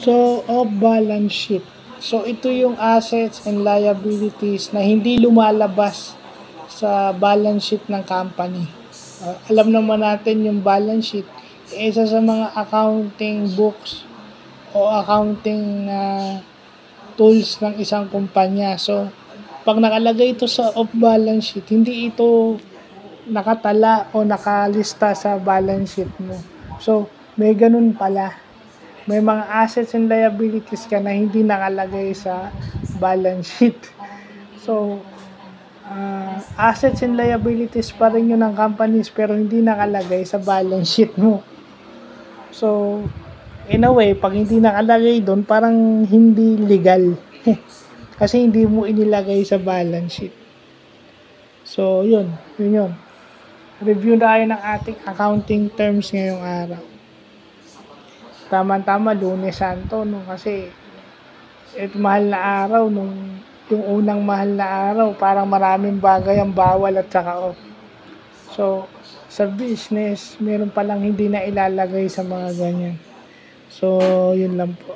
So, off balance sheet. So, ito yung assets and liabilities na hindi lumalabas sa balance sheet ng company. Alam naman natin yung balance sheet, isa sa mga accounting books o accounting tools ng isang kumpanya. So, pag nakalagay ito sa off balance sheet, hindi ito nakatala o nakalista sa balance sheet mo. So, may ganun pala. May mga assets and liabilities ka na hindi nakalagay sa balance sheet. So, assets and liabilities pa rin yun ng companies pero hindi nakalagay sa balance sheet mo. So, in a way, pag hindi nakalagay doon, parang hindi legal. Kasi hindi mo inilagay sa balance sheet. So, yun. Review na tayo ng ating accounting terms ngayong araw. Tama-tama, Lunes Santo, no? Kasi ito mahal na araw, yung unang mahal na araw, parang maraming bagay ang bawal at saka off. So, sa business, meron palang hindi na ilalagay sa mga ganyan. So, yun lang po.